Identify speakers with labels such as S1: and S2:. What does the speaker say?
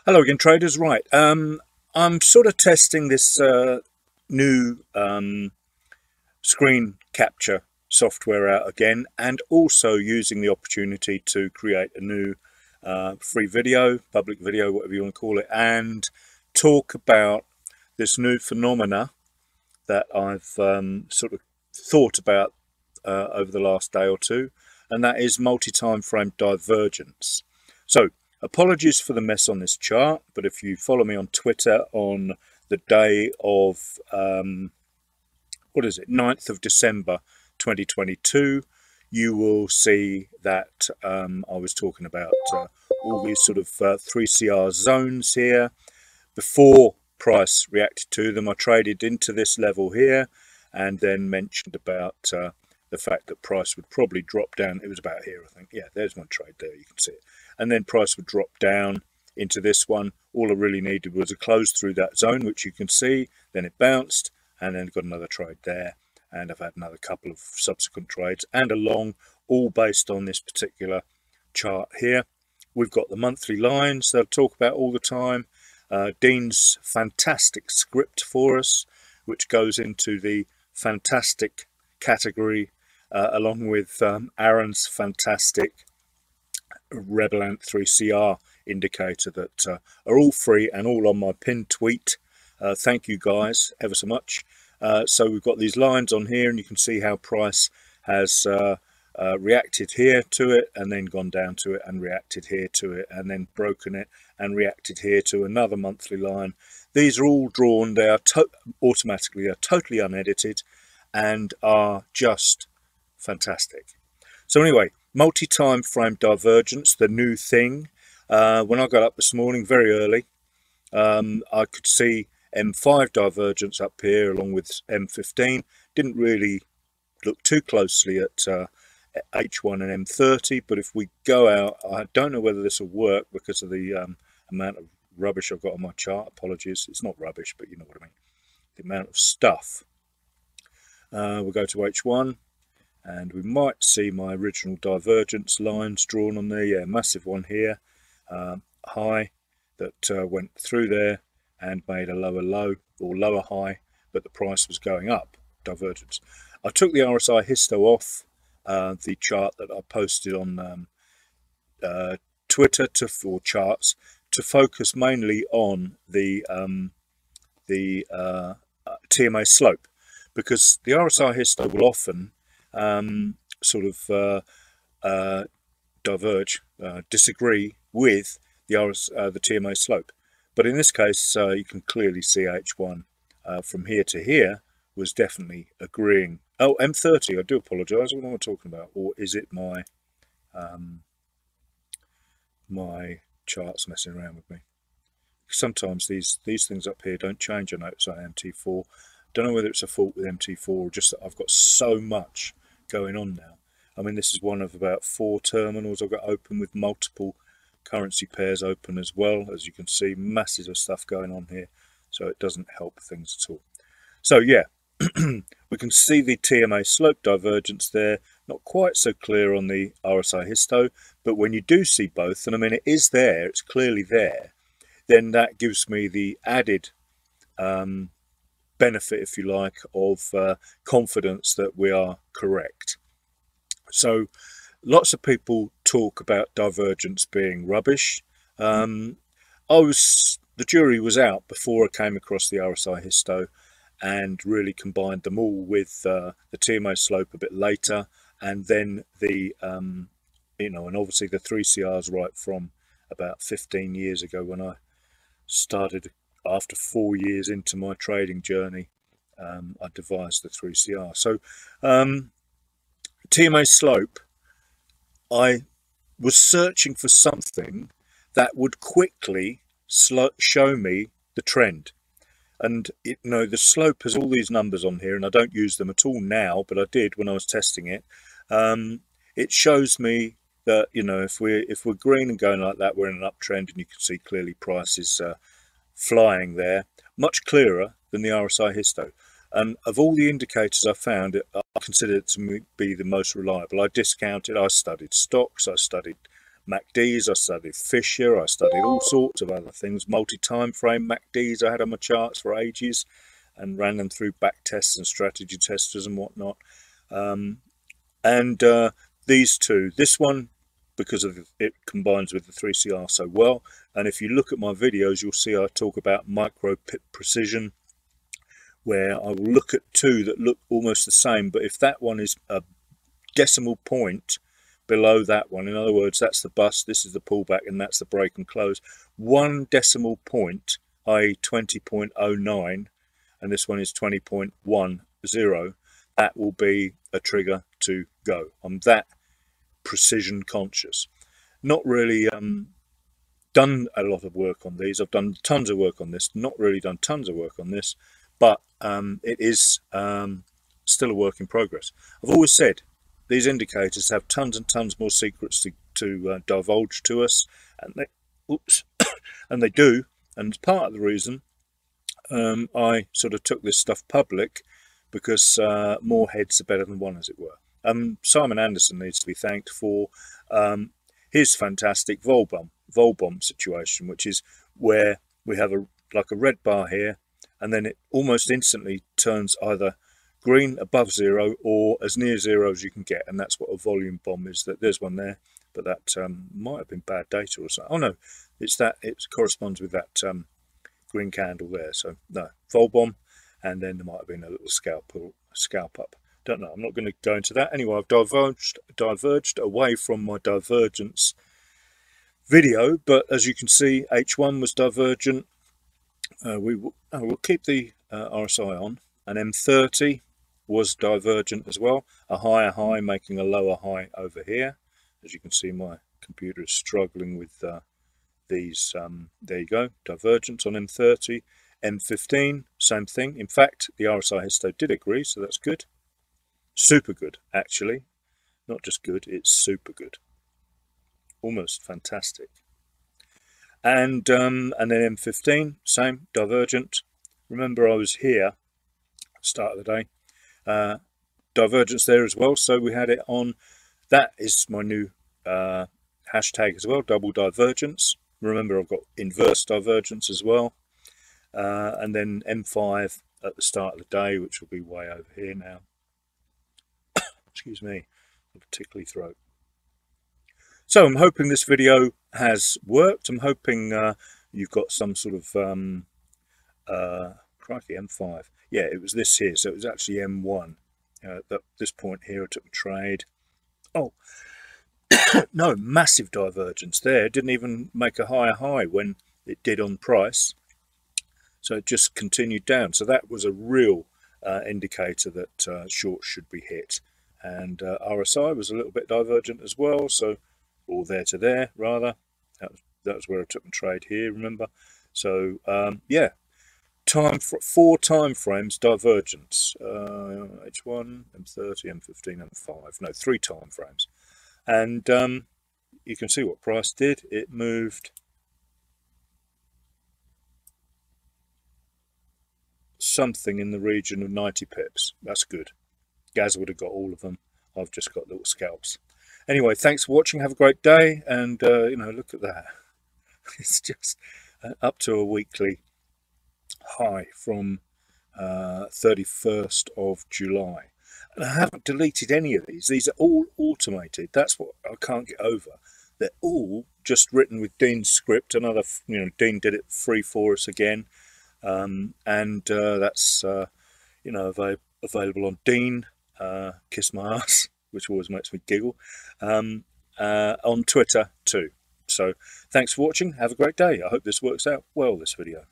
S1: Hello again, traders. Right, I'm sort of testing this new screen capture software out again, and also using the opportunity to create a new free video, public video, whatever you want to call it, and talk about this new phenomena that I've sort of thought about over the last day or two, and that is multi-time frame divergence. So apologies for the mess on this chart, but if you follow me on Twitter on the day of, 9th of December 2022, you will see that I was talking about all these sort of 3CR zones here. Before price reacted to them, I traded into this level here and then mentioned about the fact that price would probably drop down. It was about here, I think. Yeah, there's my trade there, you can see it. And then price would drop down into this one. All I really needed was a close through that zone, which you can see. Then it bounced and then got another trade there. And I've had another couple of subsequent trades and a long, all based on this particular chart here. We've got the monthly lines that I talk about all the time. Dean's fantastic script for us, which goes into the fantastic category, along with Aaron's fantastic Rebel 3CR indicator that are all free and all on my pinned tweet. Thank you guys ever so much. So we've got these lines on here, and you can see how price has reacted here to it and then gone down to it and reacted here to it and then broken it and reacted here to another monthly line. These are all drawn, they are automatically, they're totally unedited and are just fantastic. So anyway, multi-time frame divergence, the new thing. When I got up this morning very early, I could see M5 divergence up here along with M15. Didn't really look too closely at H1 and M30, but if we go out, I don't know whether this will work because of the amount of rubbish I've got on my chart. Apologies, it's not rubbish, but you know what I mean. The amount of stuff. We'll go to H1 and we might see my original divergence lines drawn on there. Yeah, massive one here, high that went through there and made a lower low or lower high, but the price was going up, divergence. I took the RsiHisto off the chart that I posted on Twitter for charts to focus mainly on the TMA slope, because the RsiHisto will often disagree with the TMA slope. But in this case, you can clearly see H1 from here to here was definitely agreeing. Oh, M30, I do apologise, what am I talking about? Or is it my my charts messing around with me? Sometimes these things up here don't change. I notice on MT4. Don't know whether it's a fault with MT4 or just that I've got so much going on now. I mean, this is one of about 4 terminals I've got open with multiple currency pairs open as well. As you can see, masses of stuff going on here, so it doesn't help things at all. So yeah, we can see the TMA slope divergence there, not quite so clear on the RsiHisto, but when you do see both, and I mean it is there, it's clearly there, then that gives me the added benefit, if you like, of confidence that we are correct. So lots of people talk about divergence being rubbish. The jury was out before I came across the RsiHisto and really combined them all with the TMA slope a bit later, and then the and obviously the 3CRs right from about 15 years ago when I started. After 4 years into my trading journey, I devised the 3CR. So TMA slope, I was searching for something that would quickly show me the trend. And the slope has all these numbers on here, and I don't use them at all now, but I did when I was testing it. It shows me that if we're green and going like that, we're in an uptrend, and you can see clearly price is flying there, much clearer than the RsiHisto. And of all the indicators I found, I consider it to be the most reliable. I discounted, I studied stocks, I studied MACDs, I studied Fisher, I studied all sorts of other things, multi-time frame MACDs I had on my charts for ages and ran them through back tests and strategy testers and whatnot. These two, this one, because of it combines with the 3CR so well, and if you look at my videos you'll see I talk about micro pip precision, where I will look at two that look almost the same, but if that one is a decimal point below that one, in other words that's the bust, this is the pullback, and that's the break and close, 1 decimal point, i.e. 20.09, and this one is 20.10, that will be a trigger to go. I'm that precision conscious. Not really done a lot of work on these. I've done tons of work on this, not really done tons of work on this, but it is still a work in progress. I've always said these indicators have tons and tons more secrets to divulge to us, and they and they do, and it's part of the reason I sort of took this stuff public, because more heads are better than one, as it were. Simon Anderson needs to be thanked for his fantastic vol bomb situation, which is where we have like a red bar here, and then it almost instantly turns either green above zero or as near zero as you can get, and that's what a volume bomb is. That there's one there, but that might have been bad data or something. Oh no, it's that, it corresponds with that green candle there. So no, vol bomb, and then there might have been a little scalp up. Don't know, I'm not going to go into that. Anyway, I've diverged away from my divergence video, but as you can see, H1 was divergent. We'll keep the RSI on, and M30 was divergent as well, a higher high making a lower high over here. As you can see, my computer is struggling with these. There you go, divergence on M30. M15, same thing. In fact, the RsiHisto did agree, so that's good. Super good, actually. Not just good, it's super good. Almost fantastic. And then M15, same, divergent. Remember, I was here start of the day. Divergence there as well, so we had it on. That is my new hashtag as well, double divergence. Remember, I've got inverse divergence as well. And then M5 at the start of the day, which will be way over here now. Excuse me, a tickly throat. So I'm hoping this video has worked. I'm hoping you've got some sort of crikey, M5. Yeah, it was this here, so it was actually M1. At this point here, I took a trade. Oh, no, massive divergence there. It didn't even make a higher high when it did on price. So it just continued down. So that was a real indicator that shorts should be hit. And RSI was a little bit divergent as well. So, or there to there, rather. That was where I took my trade here, remember? So, yeah. 4 time frames divergence. H1, M30, M15, M5. No, 3 time frames. And you can see what price did. It moved something in the region of 90 pips. That's good. Gaz would have got all of them. I've just got little scalps. Anyway, thanks for watching. Have a great day. And, you know, look at that. It's just up to a weekly high from 31st of July. And I haven't deleted any of these. These are all automated. That's what I can't get over. They're all just written with Dean's script. Another, you know, Dean did it free for us again. That's, you know, available on Dean, kiss my ass, which always makes me giggle, on Twitter too. So thanks for watching. Have a great day. I hope this works out well, this video.